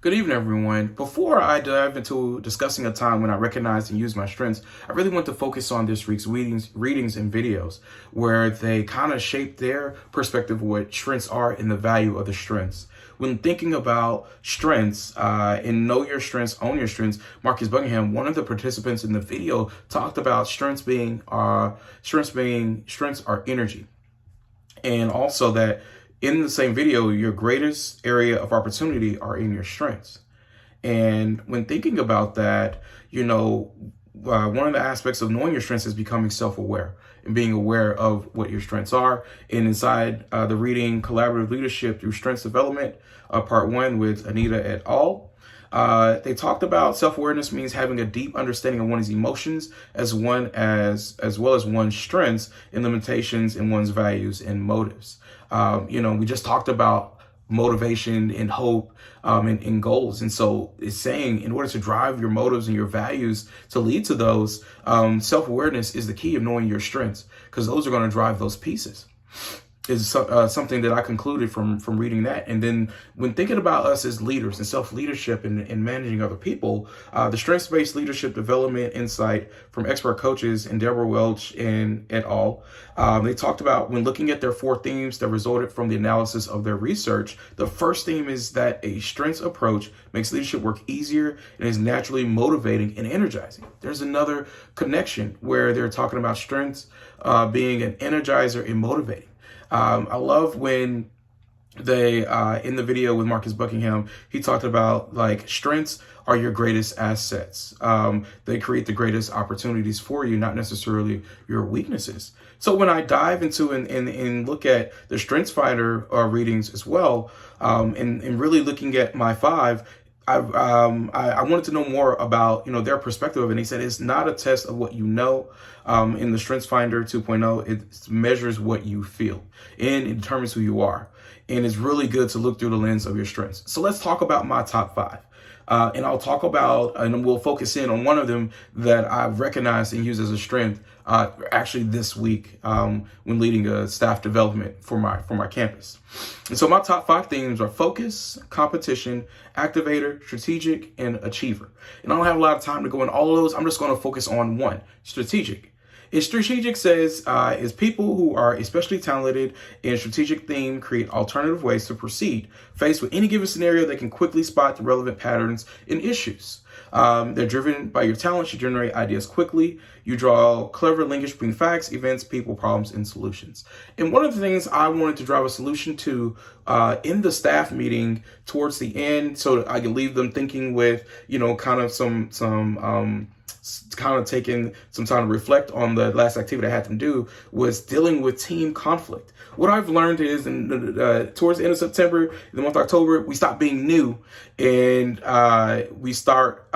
Good evening, everyone. Before I dive into discussing a time when I recognized and used my strengths, I really want to focus on this week's readings and videos where they kind of shape their perspective of what strengths are and the value of the strengths. When thinking about strengths and know your strengths, own your strengths, Marcus Buckingham, one of the participants in the video, talked about strengths are energy, and also that in the same video, your greatest area of opportunity are in your strengths. And when thinking about that, one of the aspects of knowing your strengths is becoming self-aware and being aware of what your strengths are. And inside the reading Collaborative Leadership Through Strengths Development, part 1 with Anita et al., they talked about self-awareness means having a deep understanding of one's emotions as well as one's strengths and limitations and one's values and motives. We just talked about motivation and hope and goals. And so it's saying in order to drive your motives and your values to lead to those, self-awareness is the key of knowing your strengths, because those are going to drive those pieces. Is something that I concluded from reading that. And then when thinking about us as leaders and self-leadership and managing other people, the strengths-based leadership development insight from expert coaches and Deborah Welch and et al., they talked about when looking at their 4 themes that resulted from the analysis of their research, the first theme is that a strengths approach makes leadership work easier and is naturally motivating and energizing. There's another connection where they're talking about strengths being an energizer and motivating. I love when they, in the video with Marcus Buckingham, he talked about like strengths are your greatest assets. They create the greatest opportunities for you, not necessarily your weaknesses. So when I dive into and look at the Strengths Finder readings as well, and really looking at my 5, I wanted to know more about, their perspective of it. And he said, it's not a test of what you know. In the Strengths Finder 2.0, it measures what you feel and it determines who you are. And it's really good to look through the lens of your strengths. So let's talk about my top 5. And I'll talk about, and we'll focus in on one of them that I've recognized and used as a strength actually this week when leading a staff development for my campus. And so my top 5 themes are focus, competition, activator, strategic, and achiever. And I don't have a lot of time to go in all of those. I'm just going to focus on one, strategic. And strategic says is people who are especially talented in strategic theme create alternative ways to proceed. Faced with any given scenario, they can quickly spot the relevant patterns and issues. They're driven by your talents. You generate ideas quickly. You draw clever linkage between facts, events, people, problems, and solutions. And one of the things I wanted to drive a solution to in the staff meeting towards the end, so that I can leave them thinking with, kind of taking some time to reflect on the last activity I had them do, was dealing with team conflict. What I've learned is towards the end of September, in the month of October, we stop being new and we start,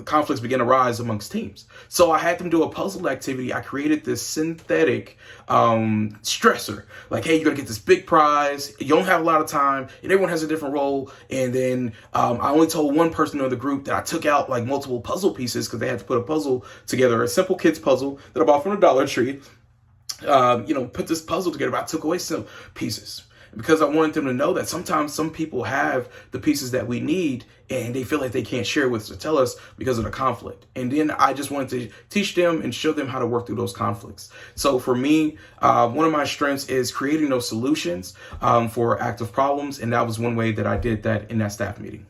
conflicts begin to rise amongst teams. So I had them do a puzzle activity. I created this synthetic stressor. Like, hey, you're going to get this big prize. You don't have a lot of time and everyone has a different role. And then I only told one person in the group that I took out like multiple puzzle pieces because they had to put a puzzle together, a simple kids puzzle that I bought from the Dollar Tree. Put this puzzle together, but I took away some pieces because I wanted them to know that sometimes some people have the pieces that we need and they feel like they can't share with us or tell us because of the conflict. And then I just wanted to teach them and show them how to work through those conflicts. So for me, one of my strengths is creating those solutions for active problems. And that was one way that I did that in that staff meeting.